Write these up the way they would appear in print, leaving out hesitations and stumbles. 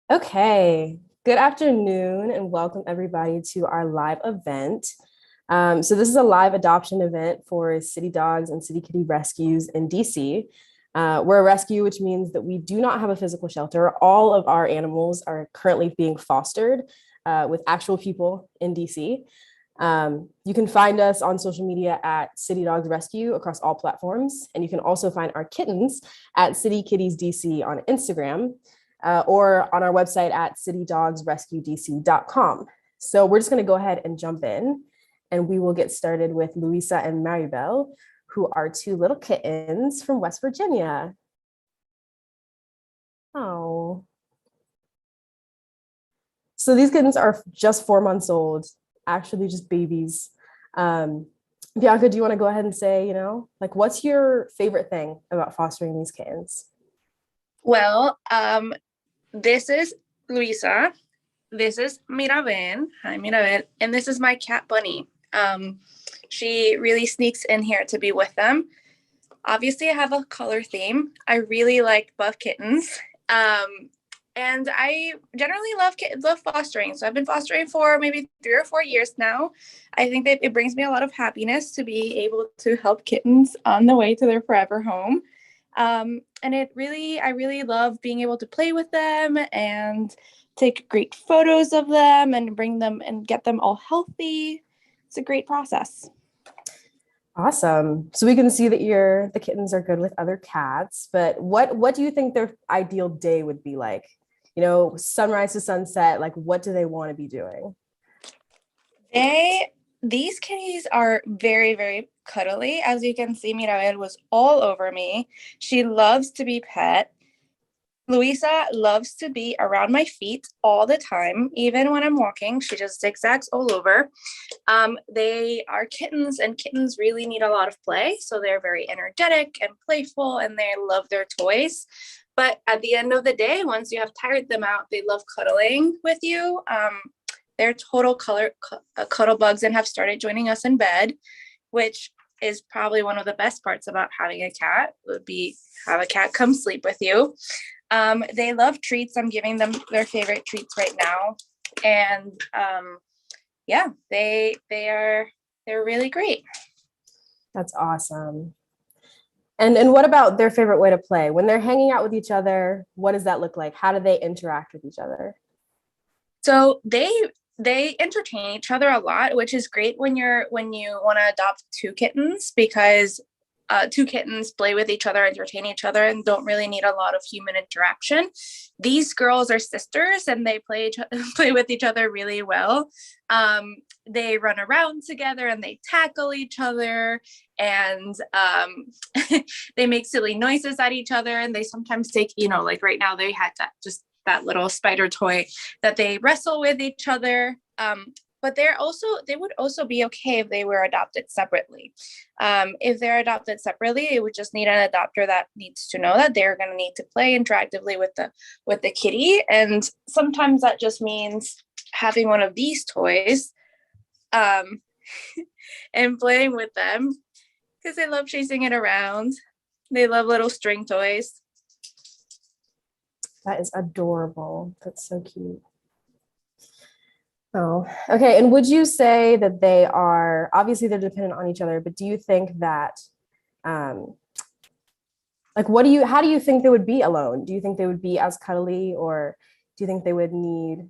Okay, good afternoon and welcome everybody to our live event. So this is a live adoption event for city dogs and city kitty rescues in DC. We're a rescue, which means that we do not have a physical shelter. All of our animals are currently being fostered with actual people in DC. You can find us on social media at City Dogs Rescue across all platforms. And you can also find our kittens at City Kitties DC on Instagram or on our website at citydogsrescuedc.com. So we're just going to go ahead and jump in and we will get started with Luisa and Maribel, who are two little kittens from West Virginia. Oh. So these kittens are just 4 months old, actually just babies. Bianca, do you want to go ahead and say, like what's your favorite thing about fostering these kittens? Well, this is Luisa. This is Mirabel. Hi, Mirabel. And this is my cat Bunny. She really sneaks in here to be with them. Obviously, I have a color theme. I really like buff kittens. And I generally love fostering. So I've been fostering for maybe 3 or 4 years now. I think that it brings me a lot of happiness to be able to help kittens on the way to their forever home. And I really love being able to play with them and take great photos of them and bring them and get them all healthy. It's a great process. Awesome. So we can see that the kittens are good with other cats, but what do you think their ideal day would be like? Sunrise to sunset, like what do they want to be doing? These kitties are very, very cuddly. As you can see, Mirabel was all over me. She loves to be pet. Luisa loves to be around my feet all the time. Even when I'm walking, she just zigzags all over. They are kittens, and kittens really need a lot of play. So they're very energetic and playful, and they love their toys. But at the end of the day, once you have tired them out, they love cuddling with you. They're total cuddle bugs and have started joining us in bed, which is probably one of the best parts about having a cat, would be have a cat come sleep with you. They love treats. I'm giving them their favorite treats right now. And yeah, they're really great. That's awesome. And what about their favorite way to play? When they're hanging out with each other, what does that look like? How do they interact with each other? So they entertain each other a lot, which is great when you want to adopt two kittens, because two kittens play with each other, entertain each other, and don't really need a lot of human interaction. These girls are sisters, and they play with each other really well. They run around together, and they tackle each other, and they make silly noises at each other. And they sometimes take, like right now, they had that little spider toy that they wrestle with each other. But they would also be okay if they were adopted separately. If they're adopted separately, it would just need an adopter that needs to know that they're going to need to play interactively with the kitty. And sometimes that just means having one of these toys and playing with them, because they love chasing it around. They love little string toys. That is adorable. That's so cute. Oh, okay. And would you say that obviously they're dependent on each other, but do you think that, like, how do you think they would be alone? Do you think they would be as cuddly, or do you think they would need,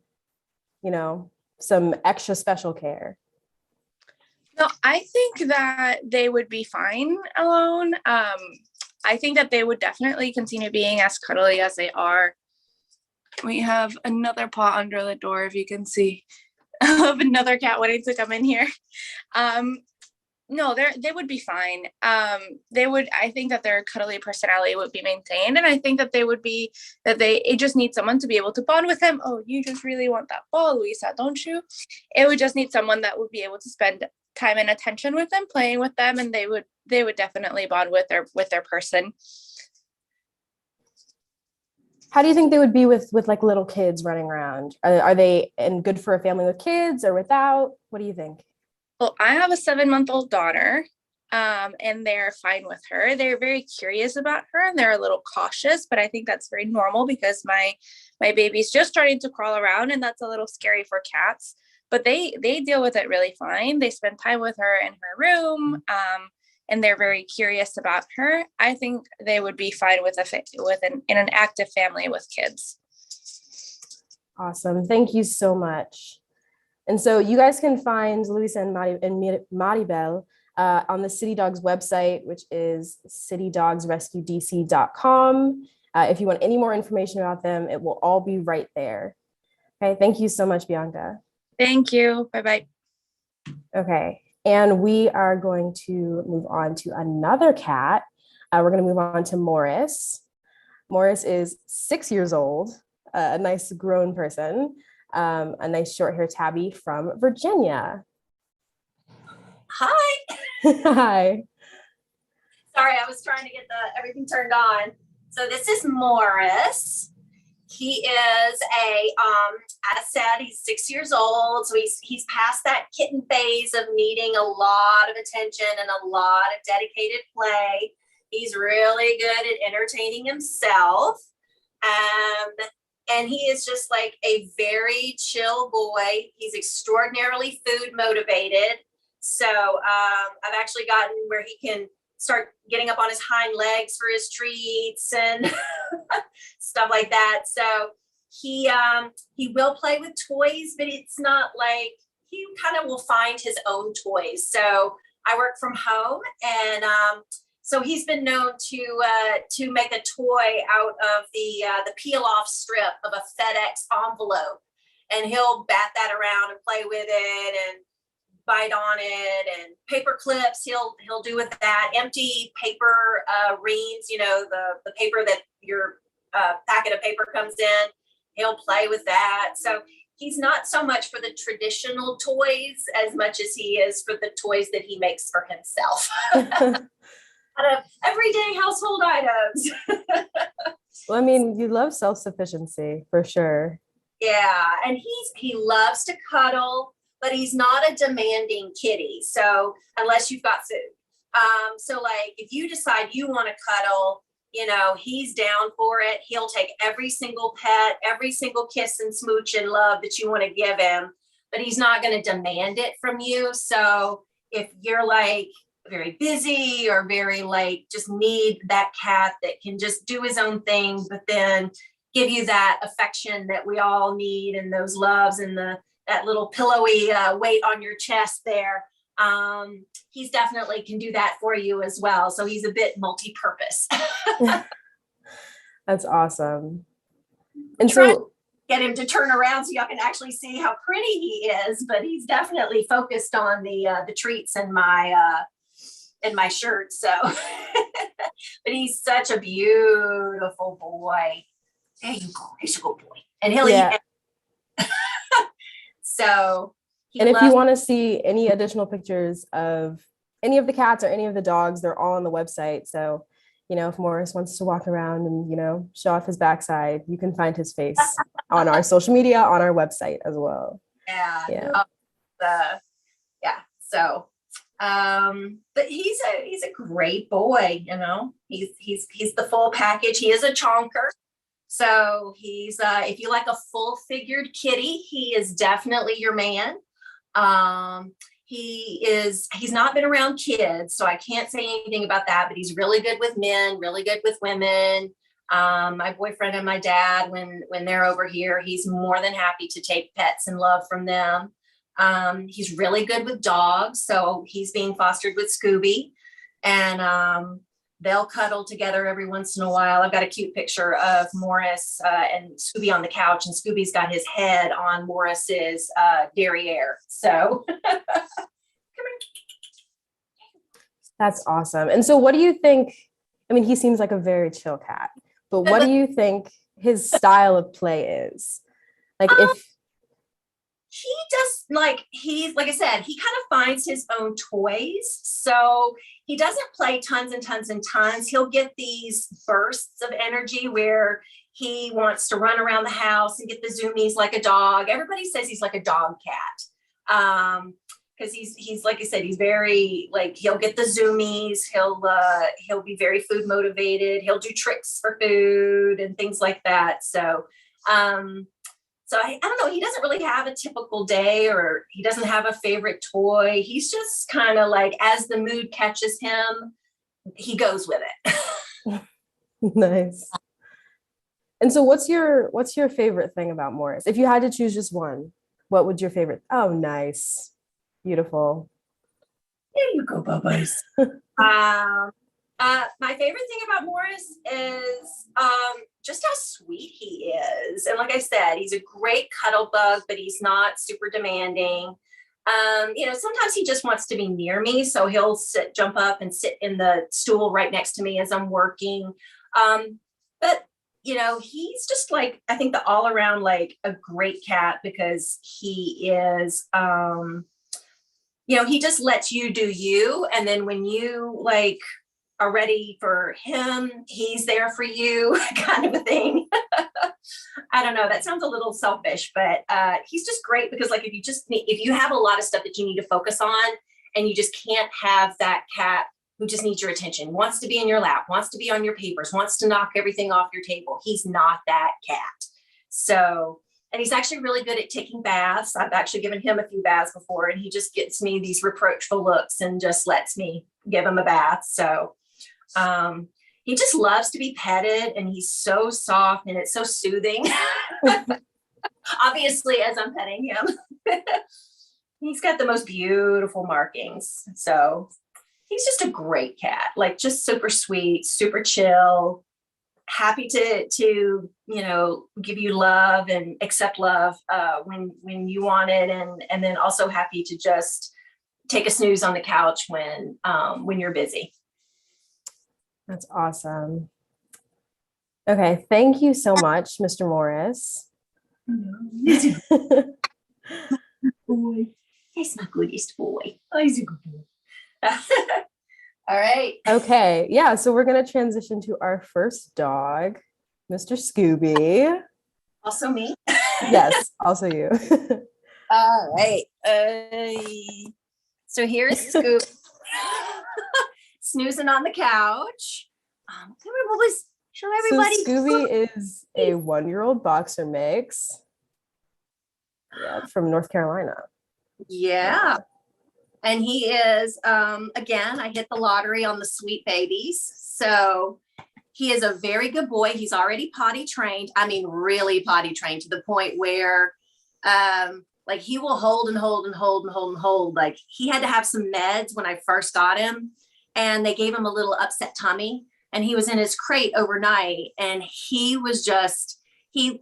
some extra special care? No, I think that they would be fine alone. I think that they would definitely continue being as cuddly as they are. We have another paw under the door, if you can see, of another cat waiting to come in here. No, they would be fine. I think that their cuddly personality would be maintained. And I think that it just need someone to be able to bond with them. Oh, you just really want that ball, Luisa, don't you? It would just need someone that would be able to spend time and attention with them, playing with them. And they would definitely bond with their person. How do you think they would be with like little kids running around? Are they good for a family with kids or without? What do you think? Well, I have a 7-month-old daughter, and they're fine with her. They're very curious about her, and they're a little cautious, but I think that's very normal because my baby's just starting to crawl around, and that's a little scary for cats, but they deal with it really fine. They spend time with her in her room, and they're very curious about her. I think they would be fine with in an active family with kids. Awesome. Thank you so much. And so you guys can find Luisa and Maribel on the City Dogs website, which is citydogsrescuedc.com. If you want any more information about them, it will all be right there. Okay, thank you so much, Bianca. Thank you. Bye-bye. Okay, and we are going to move on to another cat. We're going to move on to Morris. Morris is 6 years old, a nice grown person, a nice short hair tabby from Virginia. Hi. Hi. Sorry, I was trying to get everything turned on. So this is Morris. He is as I said, he's 6 years old. So he's past that kitten phase of needing a lot of attention and a lot of dedicated play. He's really good at entertaining himself. And he is just like a very chill boy. He's extraordinarily food motivated. So I've actually gotten where he can start getting up on his hind legs for his treats and stuff like that. So he will play with toys, but it's not like he kind of will find his own toys. So I work from home, and so he's been known to make a toy out of the peel off strip of a FedEx envelope, and he'll bat that around and play with it and bite on it, and paper clips he'll do with that. Empty paper reams, the paper that your packet of paper comes in, he'll play with that. So he's not so much for the traditional toys as much as he is for the toys that he makes for himself. Out of everyday household items. Well, I mean, you love self-sufficiency for sure. Yeah, and he loves to cuddle, but he's not a demanding kitty. So unless you've got food. So like if you decide you want to cuddle, he's down for it. He'll take every single pet, every single kiss and smooch and love that you want to give him, but he's not going to demand it from you. So if you're like very busy or very like just need that cat that can just do his own thing, but then give you that affection that we all need and those loves and that little pillowy weight on your chest there. He's definitely can do that for you as well. So he's a bit multi-purpose. That's awesome. And so get him to turn around so y'all can actually see how pretty he is, but he's definitely focused on the treats in my shirt. So, but he's such a beautiful boy. There you go. He's a good boy. And he'll eat. So, and if you want to see any additional pictures of any of the cats or any of the dogs, they're all on the website. So, if Morris wants to walk around and, show off his backside, you can find his face on our social media, on our website as well. Yeah. So, but he's a great boy, he's the full package. He is a chonker. So he's if you like a full figured kitty, he is definitely your man. He's not been around kids, so I can't say anything about that, but he's really good with men, really good with women. My boyfriend and my dad, when they're over here, he's more than happy to take pets and love from them. He's really good with dogs, so he's being fostered with Scooby, and they'll cuddle together every once in a while. I've got a cute picture of Morris and Scooby on the couch, and Scooby's got his head on Morris's derriere. So that's awesome. And so what do you think? I mean, he seems like a very chill cat, but what do you think his style of play is? Like if he just like I said, he kind of finds his own toys. So he doesn't play tons and tons and tons. He'll get these bursts of energy where he wants to run around the house and get the zoomies like a dog. Everybody says he's like a dog cat. Because he's like I said, he's very he'll get the zoomies. He'll be very food motivated. He'll do tricks for food and things like that. So So I don't know, he doesn't really have a typical day, or he doesn't have a favorite toy. He's just kind of like, as the mood catches him, he goes with it. Nice. And so what's your favorite thing about Morris? If you had to choose just one, what would your favorite? Oh, nice. Beautiful. There you go, Bubba's. My favorite thing about Morris is just how sweet he is. And like I said, he's a great cuddle bug, but he's not super demanding. Sometimes he just wants to be near me. So he'll jump up and sit in the stool right next to me as I'm working. But he's just like, I think the all around, like a great cat, because he is, he just lets you do you. And then when you like are ready for him, he's there for you, kind of a thing. I don't know. That sounds a little selfish, but he's just great, because like if you have a lot of stuff that you need to focus on, and you just can't have that cat who just needs your attention, wants to be in your lap, wants to be on your papers, wants to knock everything off your table. He's not that cat. So, and he's actually really good at taking baths. I've actually given him a few baths before, and he just gets me these reproachful looks and just lets me give him a bath. So he just loves to be petted, and he's so soft, and it's so soothing. Obviously, as I'm petting him, he's got the most beautiful markings. So he's just a great cat, like just super sweet, super chill, happy to give you love and accept love when you want it, and then also happy to just take a snooze on the couch when you're busy. That's awesome. Okay, thank you so much, Mr. Morris. Boy, he's my goodest boy. Oh, he's a good boy. All right. Okay, yeah, so we're going to transition to our first dog, Mr. Scooby. Also me? Yes, also you. All right. So here's Scoop. Snoozing on the couch. Show everybody. So Scooby is a 1-year-old boxer mix. Yeah, from North Carolina. Yeah. And he is, again, I hit the lottery on the sweet babies. So he is a very good boy. He's already potty trained. I mean, really potty trained, to the point where like he will hold and hold and hold and hold and hold. Like he had to have some meds when I first got him, and they gave him a little upset tummy, and he was in his crate overnight, and he was just, I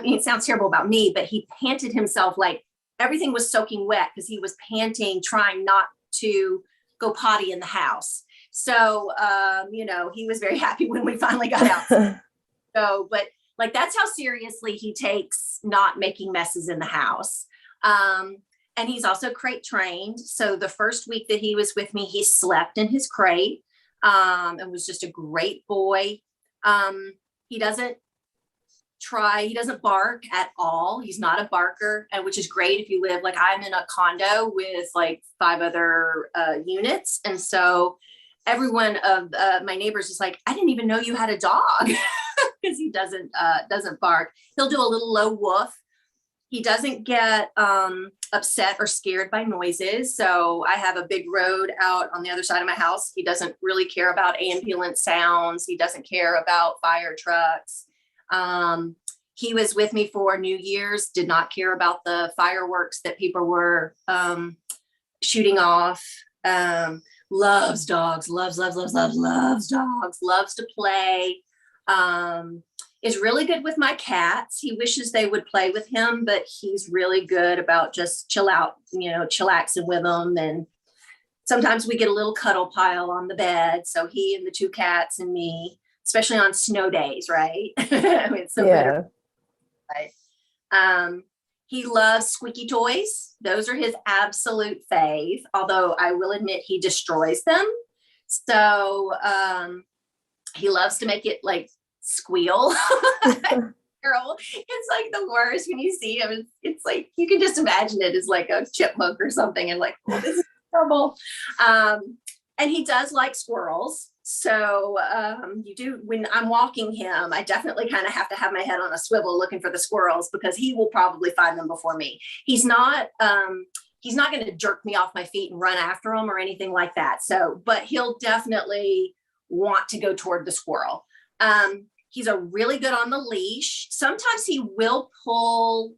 mean, it sounds terrible about me, but he panted himself, like everything was soaking wet, because he was panting, trying not to go potty in the house. So, he was very happy when we finally got out. So, but like, that's how seriously he takes not making messes in the house. And he's also crate trained. So the first week that he was with me, he slept in his crate, and was just a great boy. He doesn't bark at all. He's not a barker, and which is great if you live, like I'm in a condo with like 5 other units. And so everyone of my neighbors is like, I didn't even know you had a dog, because he doesn't bark. He'll do a little low woof. He doesn't get upset or scared by noises. So I have a big road out on the other side of my house. He doesn't really care about ambulance sounds. He doesn't care about fire trucks. He was with me for New Year's, did not care about the fireworks that people were shooting off. Loves dogs, loves dogs, loves to play. Is really good with my cats. He wishes they would play with him, but he's really good about just chillaxing with them. And sometimes we get a little cuddle pile on the bed. So he and the 2 cats and me, especially on snow days, right? I mean, it's so Yeah. good. Right? He loves squeaky toys. Those are his absolute fave, although I will admit he destroys them. So he loves to make it like squeal. It's like the worst when you see him. It's like you can just imagine it as like a chipmunk or something, and like, oh, this is terrible. And he does like squirrels. So you do, when I'm walking him, I definitely kind of have to have my head on a swivel looking for the squirrels, because he will probably find them before me. He's not going to jerk me off my feet and run after them or anything like that. So, but he'll definitely want to go toward the squirrel. He's a really good on the leash. Sometimes he will pull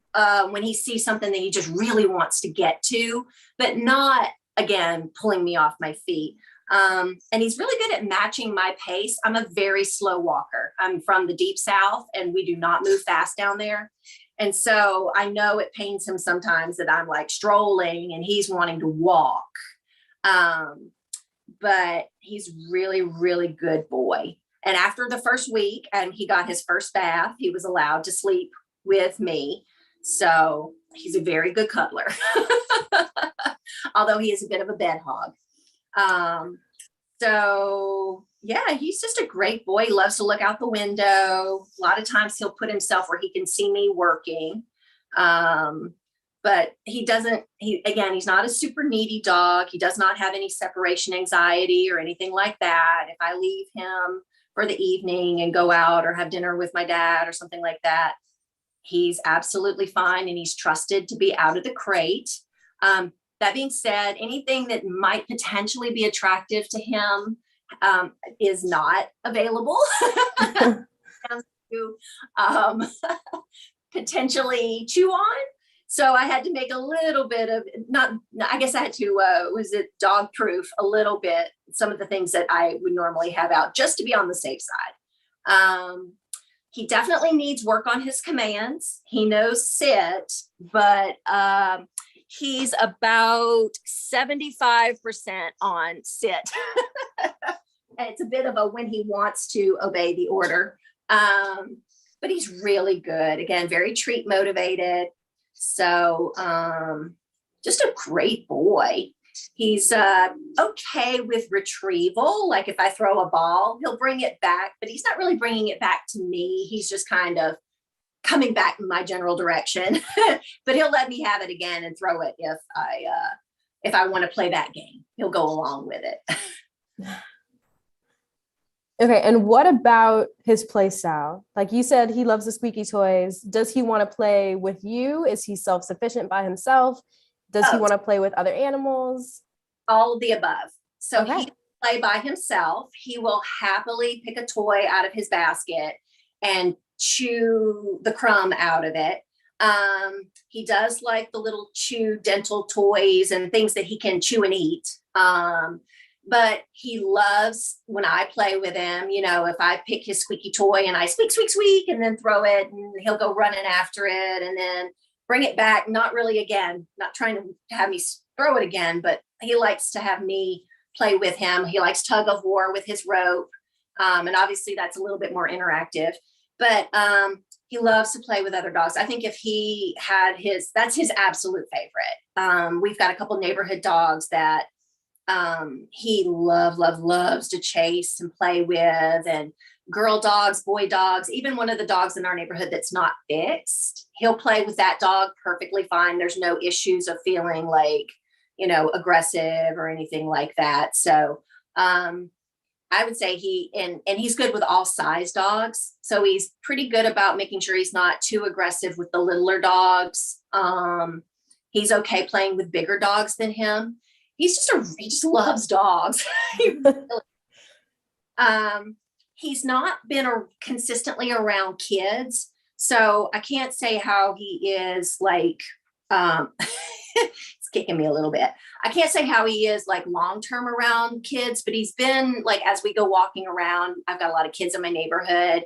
when he sees something that he just really wants to get to, but not, again, pulling me off my feet. And he's really good at matching my pace. I'm a very slow walker. I'm from the deep South, and we do not move fast down there. And so I know it pains him sometimes that I'm like strolling and he's wanting to walk. But he's really, really good boy. And after the first week, and he got his first bath, he was allowed to sleep with me. So he's a very good cuddler, although he is a bit of a bed hog. So yeah, he's just a great boy. He loves to look out the window. A lot of times he'll put himself where he can see me working. But he doesn't, he's not a super needy dog. He does not have any separation anxiety or anything like that. If I leave him for the evening and go out or have dinner with my dad or something like that, he's absolutely fine, and he's trusted to be out of the crate. That being said, anything that might potentially be attractive to him is not available to potentially chew on. So I had to make a little bit of, I had to, dog proof a little bit, some of the things that I would normally have out just to be on the safe side. He definitely needs work on his commands. He knows sit, but he's about 75% on sit. It's a bit of a when he wants to obey the order. But he's really good. Again, very treat motivated. So just a great boy. He's okay with retrieval. Like if I throw a ball, he'll bring it back, but he's not really bringing it back to me. He's just kind of coming back in my general direction, but he'll let me have it again and throw it if I want to play that game. He'll go along with it. Okay, and what about his play style? Like you said, he loves the squeaky toys. Does he want to play with you? Is he self-sufficient by himself? Does he want to play with other animals? All of the above. So Okay. he can play by himself. He will happily pick a toy out of his basket and chew the crumb out of it. He does like the little chew dental toys and things that he can chew and eat. But he loves when I play with him, if I pick his squeaky toy and I squeak, squeak, squeak, and then throw it, and he'll go running after it and then bring it back. Not really, again, not trying to have me throw it again, but he likes to have me play with him. He likes tug of war with his rope. And obviously that's a little bit more interactive, but he loves to play with other dogs. I think if he had that's his absolute favorite. We've got a couple neighborhood dogs that he loves to chase and play with, and girl dogs, boy dogs, even one of the dogs in our neighborhood that's not fixed, he'll play with that dog perfectly fine. There's no issues of feeling like, aggressive or anything like that. So, I would say he's good with all size dogs. So he's pretty good about making sure he's not too aggressive with the littler dogs. He's okay playing with bigger dogs than him. He just loves dogs. He's not been consistently around kids. So I can't say how he is like, it's kicking me a little bit. I can't say how he is like long-term around kids, but he's been like, as we go walking around, I've got a lot of kids in my neighborhood,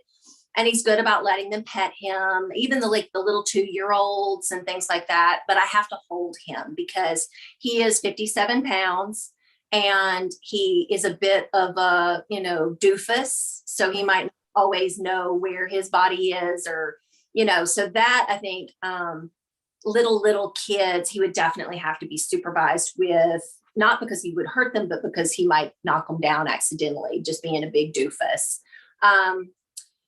and he's good about letting them pet him, even the little 2-year-olds and things like that. But I have to hold him because he is 57 pounds and he is a bit of a, doofus. So he might not always know where his body is or, so that I think, little kids, he would definitely have to be supervised with, not because he would hurt them, but because he might knock them down accidentally, just being a big doofus.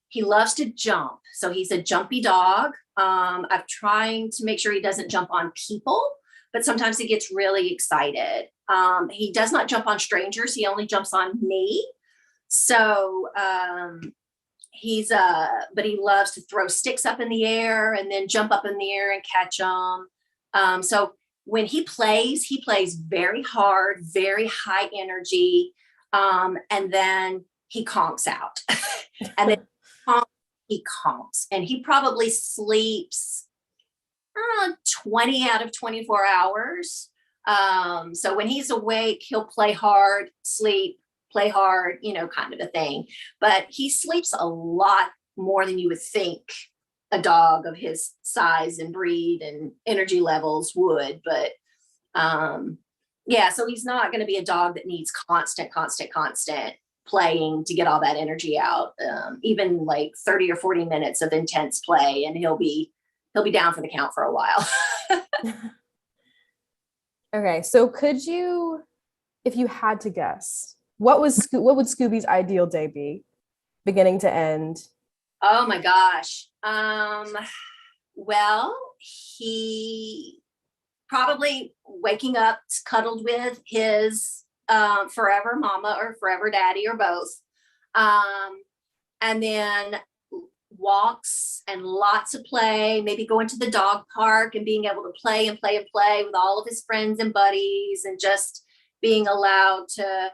He loves to jump. So he's a jumpy dog. I'm trying to make sure he doesn't jump on people, but sometimes he gets really excited. He does not jump on strangers. He only jumps on me. So but he loves to throw sticks up in the air and then jump up in the air and catch them. So when he plays very hard, very high energy, and then he conks out. And then he conks, and he probably sleeps 20 out of 24 hours. So when he's awake, he'll play hard, sleep, play hard, kind of a thing. But he sleeps a lot more than you would think a dog of his size and breed and energy levels would. But so he's not going to be a dog that needs constant playing to get all that energy out. Even like 30 or 40 minutes of intense play, and he'll be down for the count for a while. Okay, so could you, if you had to guess, what would Scooby's ideal day be, beginning to end? Oh my gosh. Well, he probably waking up cuddled with his forever mama or forever daddy or both. And then walks and lots of play, maybe going to the dog park and being able to play with all of his friends and buddies, and just being allowed to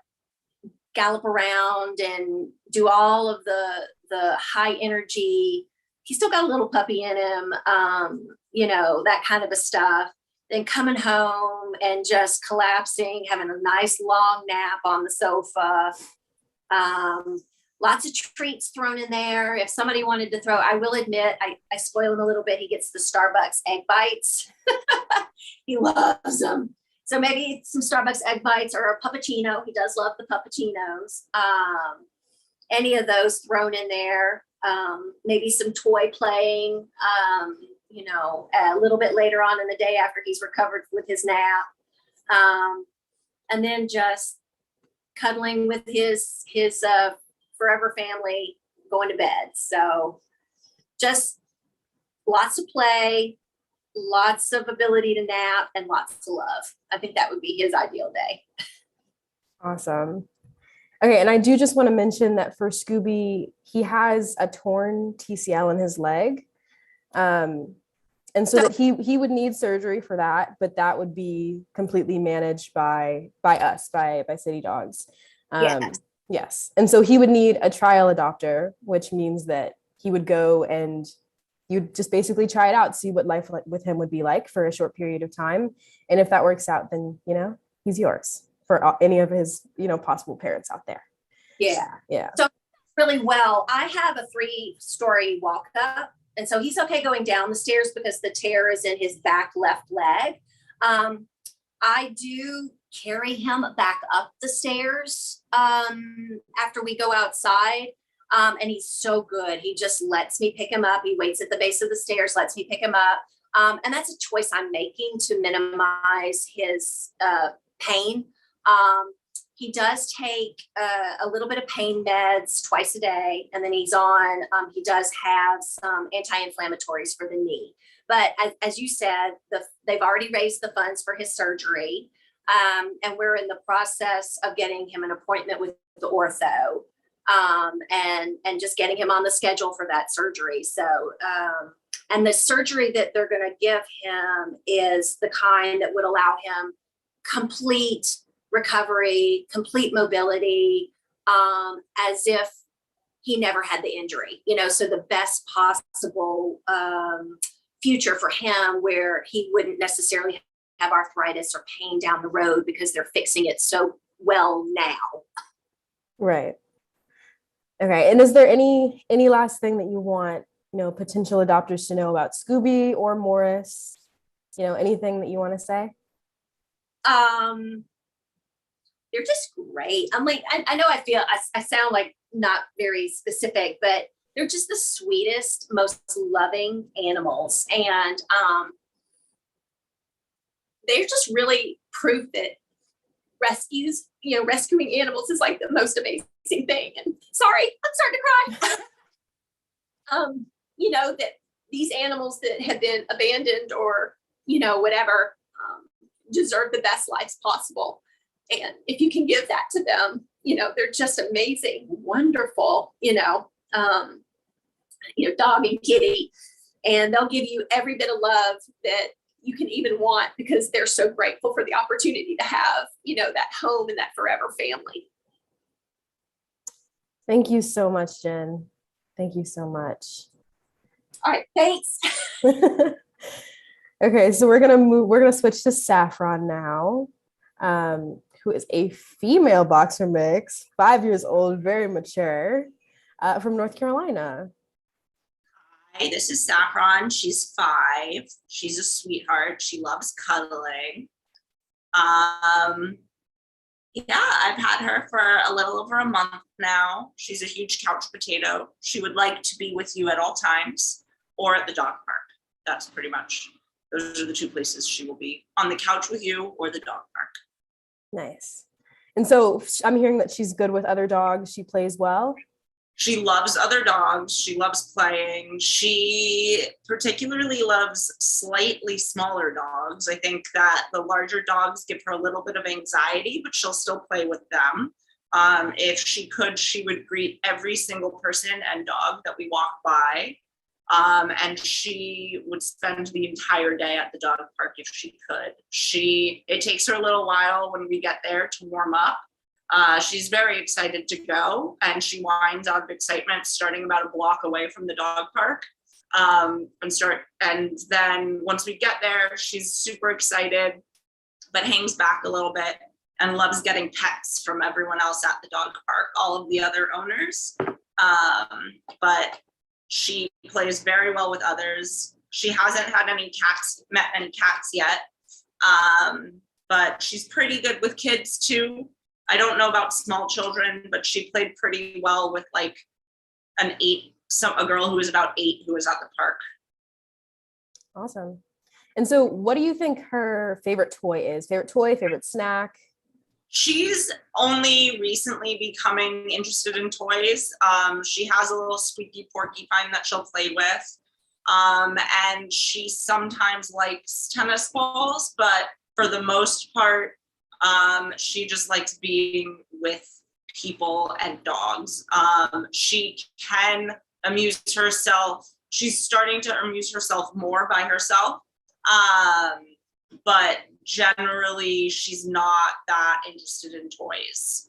gallop around and do all of the high energy. He's still got a little puppy in him, that kind of a stuff. Then coming home and just collapsing, having a nice long nap on the sofa. Lots of treats thrown in there. If somebody wanted to throw, I will admit, I spoil him a little bit. He gets the Starbucks egg bites. He loves them. So maybe some Starbucks egg bites or a puppuccino. He does love the puppuccinos. Any of those thrown in there. Maybe some toy playing, a little bit later on in the day after he's recovered with his nap. And then just cuddling with his forever family, going to bed. So just lots of play, lots of ability to nap, and lots of love. I think that would be his ideal day. Awesome. Okay, and I do just want to mention that for Scooby, he has a torn TCL in his leg. And so that he would need surgery for that, but that would be completely managed by us, by City Dogs. Yes. And so he would need a trial adopter, which means that he would go and you'd just basically try it out, see what life with him would be like for a short period of time. And if that works out, then, he's yours for any of his, possible parents out there. Yeah. So really well, I have a 3-story walk up. And so he's okay going down the stairs because the tear is in his back left leg. I do carry him back up the stairs after we go outside. And he's so good. He just lets me pick him up. He waits at the base of the stairs, lets me pick him up. And that's a choice I'm making to minimize his pain. He does take a little bit of pain meds twice a day, and then he does have some anti-inflammatories for the knee. But as you said, they've already raised the funds for his surgery, and we're in the process of getting him an appointment with the ortho, and just getting him on the schedule for that surgery. So, and the surgery that they're going to give him is the kind that would allow him complete recovery, complete mobility, as if he never had the injury, so the best possible future for him, where he wouldn't necessarily have arthritis or pain down the road because they're fixing it so well now. Right. Okay. And is there any last thing that you want, potential adopters to know about Scooby or Morris? Anything that you want to say? They're just great. I'm like, I know I sound like not very specific, but they're just the sweetest, most loving animals. And they're just really proof that rescuing animals is like the most amazing thing. And sorry, I'm starting to cry. That these animals that have been abandoned or, whatever, deserve the best lives possible. And if you can give that to them, they're just amazing, wonderful, dog and kitty. And they'll give you every bit of love that you can even want, because they're so grateful for the opportunity to have, that home and that forever family. Thank you so much, Jen. Thank you so much. All right, thanks. Okay, so we're gonna switch to Saffron now, who is a female boxer mix, 5 years old, very mature, from North Carolina. Hi, this is Saffron. She's 5. She's a sweetheart. She loves cuddling. Yeah, I've had her for a little over a month now. She's a huge couch potato. She would like to be with you at all times or at the dog park. That's pretty much, those are the 2 places she will be, on the couch with you or the dog park. Nice. And so I'm hearing that she's good with other dogs. She plays well. She loves other dogs. She loves playing. She particularly loves slightly smaller dogs. I think that the larger dogs give her a little bit of anxiety, but she'll still play with them. If she could, she would greet every single person and dog that we walk by. And she would spend the entire day at the dog park if she could. It takes her a little while when we get there to warm up. She's very excited to go, and she whines out of excitement starting about a block away from the dog park. And then once we get there, she's super excited, but hangs back a little bit and loves getting pets from everyone else at the dog park, all of the other owners. But she plays very well with others. She hasn't had met any cats yet, but she's pretty good with kids too. I don't know about small children, but she played pretty well with like a girl who was about 8 who was at the park. Awesome. And so what do you think her favorite toy is? Favorite toy, favorite snack? She's only recently becoming interested in toys. She has a little squeaky porcupine that she'll play with. And she sometimes likes tennis balls, but for the most part, she just likes being with people and dogs. She can amuse herself. She's starting to amuse herself more by herself. But generally, she's not that interested in toys.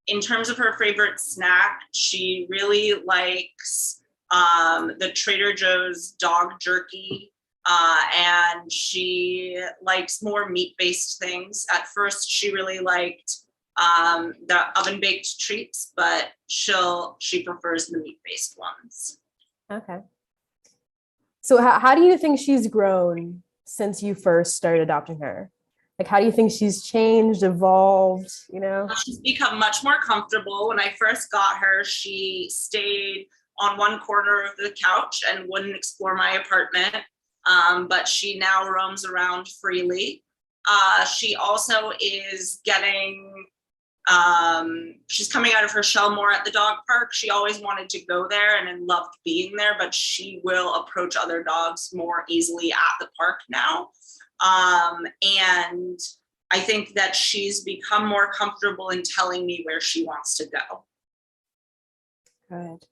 In terms of her favorite snack, she really likes the Trader Joe's dog jerky. And she likes more meat-based things. At first, she really liked the oven-baked treats, but she prefers the meat-based ones. Okay. So how do you think she's grown since you first started adopting her? Like, how do you think she's changed, evolved, She's become much more comfortable. When I first got her, she stayed on one corner of the couch and wouldn't explore my apartment. But she now roams around freely. She also is she's coming out of her shell more at the dog park. She always wanted to go there and loved being there, but she will approach other dogs more easily at the park now. And I think that she's become more comfortable in telling me where she wants to go. Good.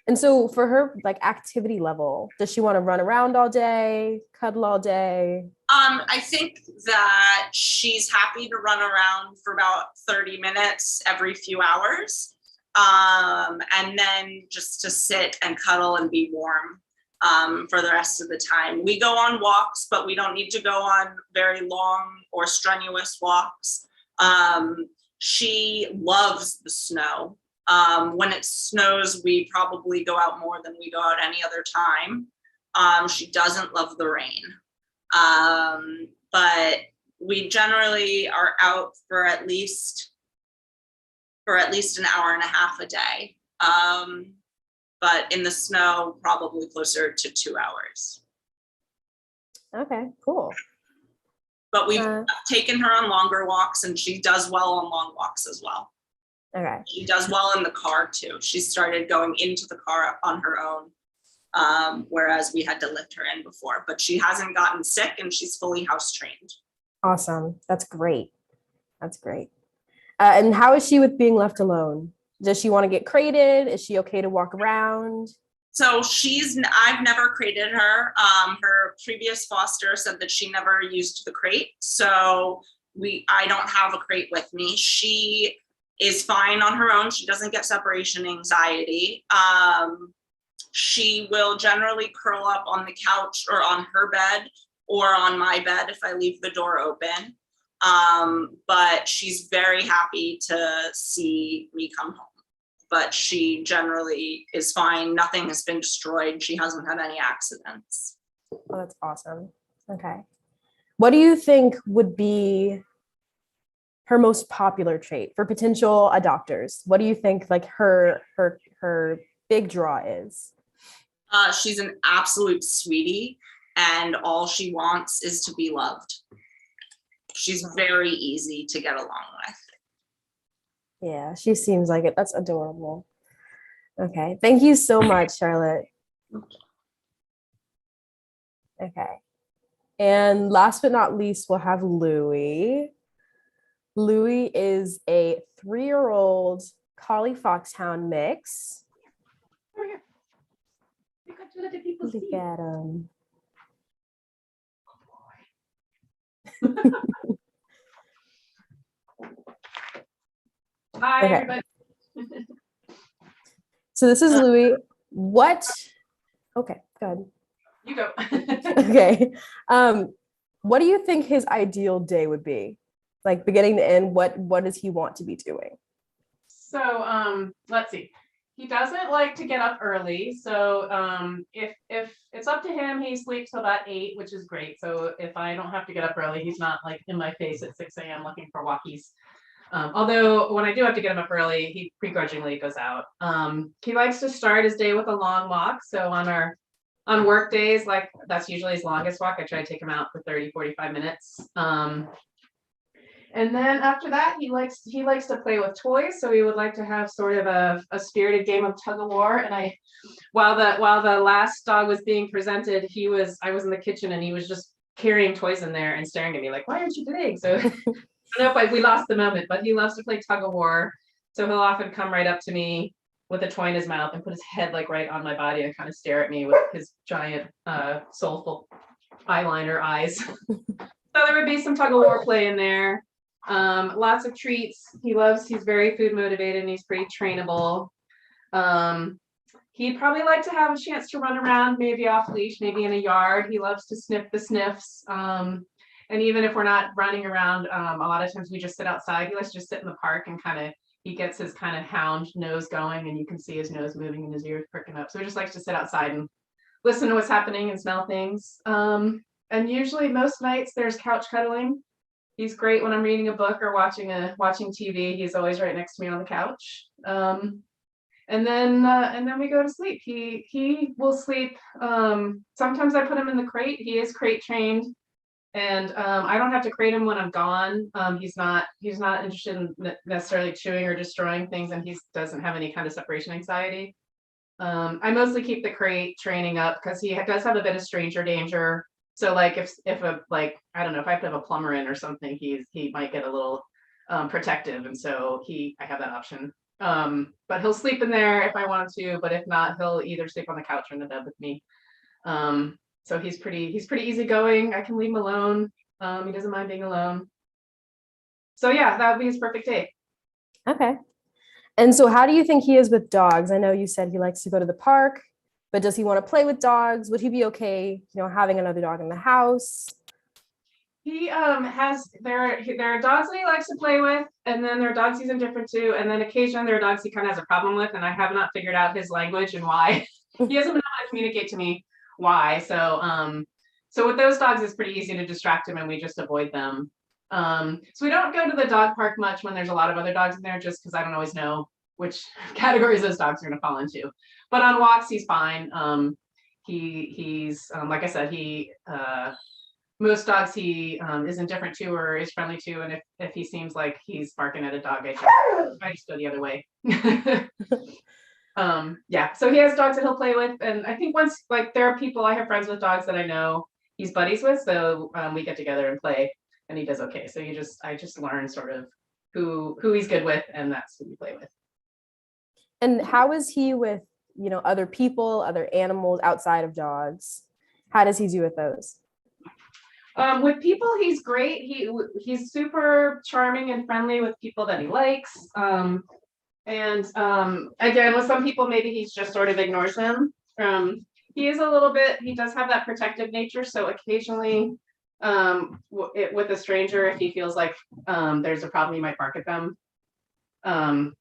And so for her, like, activity level, does she want to run around all day, cuddle all day? I think that she's happy to run around for about 30 minutes every few hours. And then just to sit and cuddle and be warm for the rest of the time. We go on walks, but we don't need to go on very long or strenuous walks. She loves the snow. When it snows, we probably go out more than we go out any other time. She doesn't love the rain. But we generally are out for at least an hour and a half a day. But in the snow, probably closer to 2 hours. Okay, cool. But we've taken her on longer walks, and she does well on long walks as well. Okay. She does well in the car too. She started going into the car on her own, whereas we had to lift her in before. But she hasn't gotten sick, and she's fully house trained. Awesome. That's great. That's great. And how is she with being left alone? Does she want to get crated? Is she okay to walk around? So I've never crated her. Her previous foster said that she never used the crate. So I don't have a crate with me. She is fine on her own. She doesn't get separation anxiety. She will generally curl up on the couch or on her bed or on my bed if I leave the door open. But she's very happy to see me come home. But she generally is fine. Nothing has been destroyed. She hasn't had any accidents. Oh, that's awesome. Okay. What do you think would be her most popular trait for potential adopters? What do you think like her big draw is? She's an absolute sweetie, and all she wants is to be loved. She's very easy to get along with. Yeah, she seems like it. That's adorable. Okay. Thank you so much, Charlotte. Okay. And last but not least, we'll have Louie. Louie is a 3-year-old Collie Foxhound mix. Over here. You got to let the people Look see. at him. Hi, Okay. everybody. So this is Louie. What? Okay, good. You go. Okay. What do you think his ideal day would be? Like beginning to end, what does he want to be doing? So, let's see. He doesn't like to get up early. So, if it's up to him, he sleeps till about 8, which is great. So if I don't have to get up early, he's not like in my face at 6 a.m. looking for walkies. Although when I do have to get him up early, he begrudgingly goes out. He likes to start his day with a long walk. So on work days, like that's usually his longest walk. I try to take him out for 30, 45 minutes. And then after that, he likes to play with toys. So he would like to have sort of a spirited game of tug of war. And while the last dog was being presented, I was in the kitchen and he was just carrying toys in there and staring at me like, why aren't you playing? So I don't know if we lost the moment, but he loves to play tug of war. So he'll often come right up to me with a toy in his mouth and put his head like right on my body and kind of stare at me with his giant soulful eyeliner eyes. So there would be some tug of war play in there. Lots of treats. He's very food motivated and he's pretty trainable. He'd probably like to have a chance to run around, maybe off leash, maybe in a yard. He loves to sniff the sniffs. And even if we're not running around, a lot of times we just sit outside. He likes to just sit in the park and he gets his kind of hound nose going and you can see his nose moving and his ears pricking up. So he just likes to sit outside and listen to what's happening and smell things. And usually most nights there's couch cuddling. He's great when I'm reading a book or watching TV. He's always right next to me on the couch. And then we go to sleep. He will sleep. Sometimes I put him in the crate. He is crate trained. And I don't have to crate him when I'm gone. He's not interested in necessarily chewing or destroying things, and he doesn't have any kind of separation anxiety. I mostly keep the crate training up because he does have a bit of stranger danger. So like if I don't know, if I have to have a plumber in or something, he might get a little protective, and so I have that option. But he'll sleep in there if I want to, but if not, he'll either sleep on the couch or in the bed with me. So he's pretty easygoing. I can leave him alone. He doesn't mind being alone. So yeah, that would be his perfect day. Okay. And so how do you think he is with dogs? I know you said he likes to go to the park, but does he want to play with dogs? Would he be okay, having another dog in the house? He there are dogs that he likes to play with, and then there are dogs he's indifferent to, and then occasionally there are dogs he kind of has a problem with, and I have not figured out his language and why. He hasn't been able to communicate to me why. So with those dogs, it's pretty easy to distract him and we just avoid them. So we don't go to the dog park much when there's a lot of other dogs in there, just because I don't always know which categories those dogs are going to fall into. But on walks, he's fine. He's like I said, most dogs he is indifferent to or is friendly to, and if he seems like he's barking at a dog, I just go the other way. Yeah, so he has dogs that he'll play with, and I think once, like, there are people, I have friends with dogs that I know he's buddies with, so we get together and play, and he does okay. So I just learn sort of who he's good with, and that's who we play with. And how is he with, other people, other animals outside of dogs? How does he do with those? With people, he's great. He's super charming and friendly with people that he likes. And again, with some people, maybe he's just sort of ignores them. He does have that protective nature. So occasionally, with a stranger, if he feels like there's a problem, he might bark at them.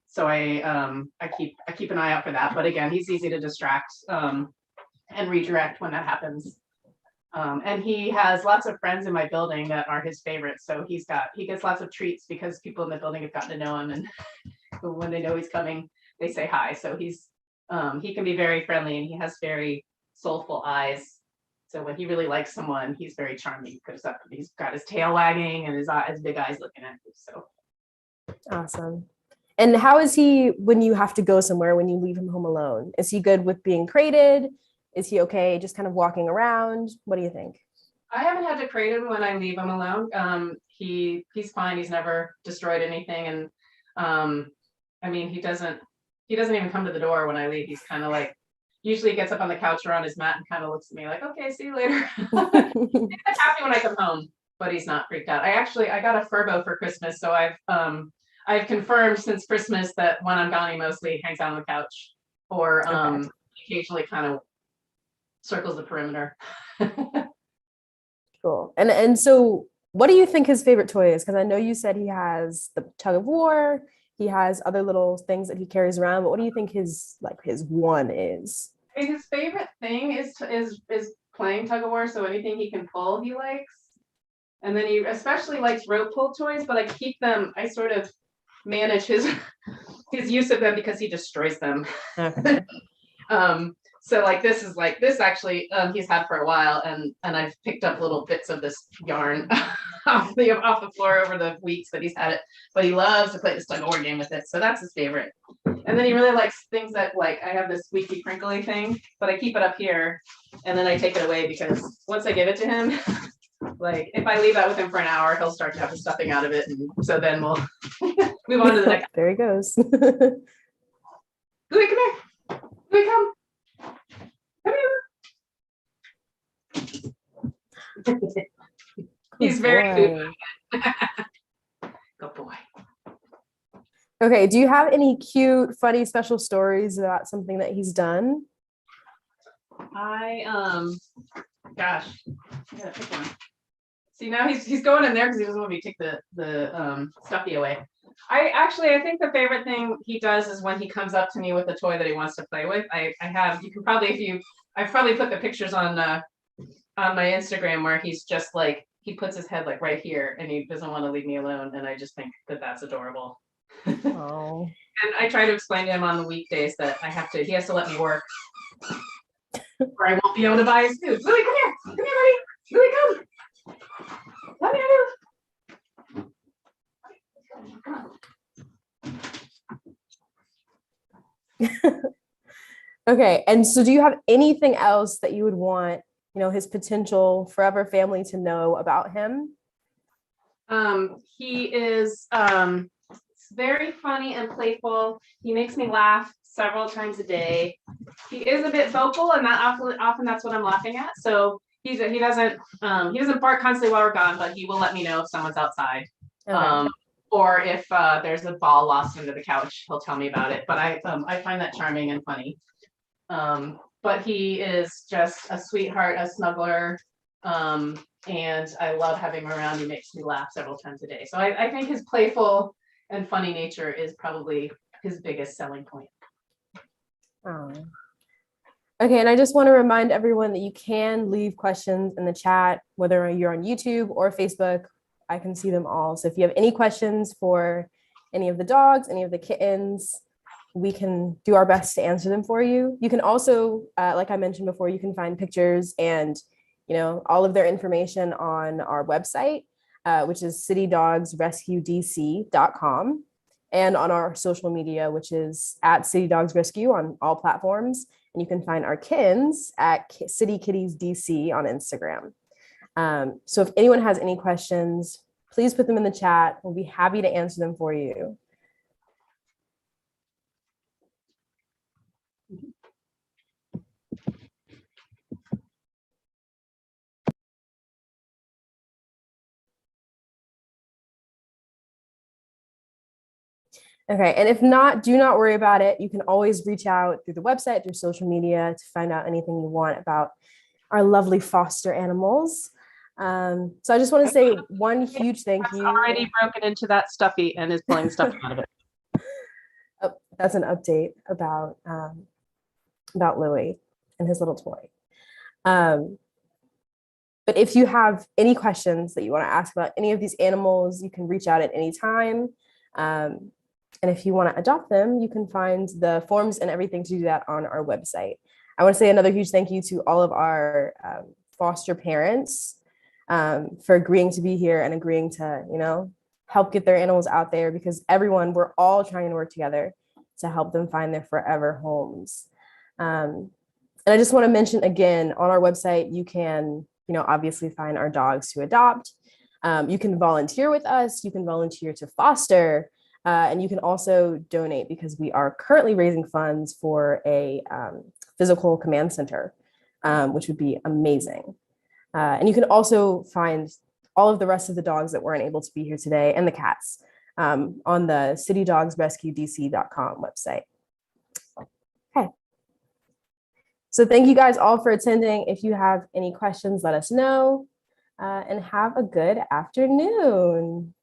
So I keep an eye out for that. But again, he's easy to distract and redirect when that happens. And he has lots of friends in my building that are his favorites. So he gets lots of treats because people in the building have gotten to know him, and when they know he's coming, they say hi. So he can be very friendly, and he has very soulful eyes. So when he really likes someone, he's very charming because he's got his tail wagging and his big eyes looking at you. So awesome. And how is he when you have to go somewhere, when you leave him home alone? Is he good with being crated? Is he okay just kind of walking around? What do you think? I haven't had to crate him when I leave him alone. He's fine. He's never destroyed anything. And I mean, he doesn't even come to the door when I leave. He's kind of like, usually he gets up on the couch or on his mat and kind of looks at me like, okay, see you later. He's happy when I come home, but he's not freaked out. I got a Furbo for Christmas. So I've confirmed since Christmas that when I'm gone, he mostly hangs out on the couch or occasionally kind of circles the perimeter. Cool. And so what do you think his favorite toy is? Because I know you said he has the tug of war, he has other little things that he carries around, but what do you think his one is? His favorite thing is playing tug of war, so anything he can pull he likes. And then he especially likes rope pull toys, but I sort of manage his use of them because he destroys them. Okay. So this actually he's had for a while, and I've picked up little bits of this yarn off the floor over the weeks that he's had it, but he loves to play this tug of war game with it. So that's his favorite. And then he really likes things that, like, I have this squeaky crinkly thing, but I keep it up here and then I take it away because once I give it to him, like if I leave that with him for an hour, he'll start to have the stuffing out of it. And so then we'll move on to the next. There he goes. Louie, come here. Louie, come. Come here. He's very good. Good boy. Okay, do you have any cute, funny, special stories about something that he's done? Gosh, I gotta pick one. See, now he's going in there because he doesn't want me to take the stuffy away. I think the favorite thing he does is when he comes up to me with a toy that he wants to play with. I've probably put the pictures on my Instagram where he's just like, he puts his head like right here and he doesn't want to leave me alone. And I just think that that's adorable. Oh. And I try to explain to him on the weekdays that he has to let me work or I won't be able to buy his food. Louie, come here. Come here, buddy. Louie, come. Let me do. Okay, and so do you have anything else that you would want, his potential forever family to know about him? He is very funny and playful. He makes me laugh several times a day. He is a bit vocal, and that often that's what I'm laughing at. So he doesn't bark constantly while we're gone, but he will let me know if someone's outside. Okay. Or if there's a ball lost under the couch, he'll tell me about it. But I find that charming and funny. But he is just a sweetheart, a snuggler, and I love having him around. He makes me laugh several times a day. So I think his playful and funny nature is probably his biggest selling point. Oh. Okay, and I just want to remind everyone that you can leave questions in the chat, whether you're on YouTube or Facebook. I can see them all. So if you have any questions for any of the dogs, any of the kittens, we can do our best to answer them for you. You can also, like I mentioned before, you can find pictures and all of their information on our website, which is citydogsrescuedc.com, and on our social media, which is at City Dogs Rescue on all platforms. And you can find our kittens at City Kitties DC on Instagram. So if anyone has any questions, please put them in the chat. We'll be happy to answer them for you. Okay, and if not, do not worry about it. You can always reach out through the website, through social media to find out anything you want about our lovely foster animals. So I just want to say one huge thank you. Already broken into that stuffy and is pulling stuff out of it. Oh, that's an update about Louie and his little toy. But if you have any questions that you want to ask about any of these animals, you can reach out at any time. And if you want to adopt them, you can find the forms and everything to do that on our website. I want to say another huge thank you to all of our foster parents for agreeing to be here and agreeing to, you know, help get their animals out there, because we're all trying to work together to help them find their forever homes. And I just want to mention again, on our website, you can, you know, obviously find our dogs to adopt. You can volunteer with us. You can volunteer to foster. And you can also donate, because we are currently raising funds for a physical command center, which would be amazing. And you can also find all of the rest of the dogs that weren't able to be here today, and the cats, on the citydogsrescuedc.com website. Okay. So thank you guys all for attending. If you have any questions, let us know, and have a good afternoon.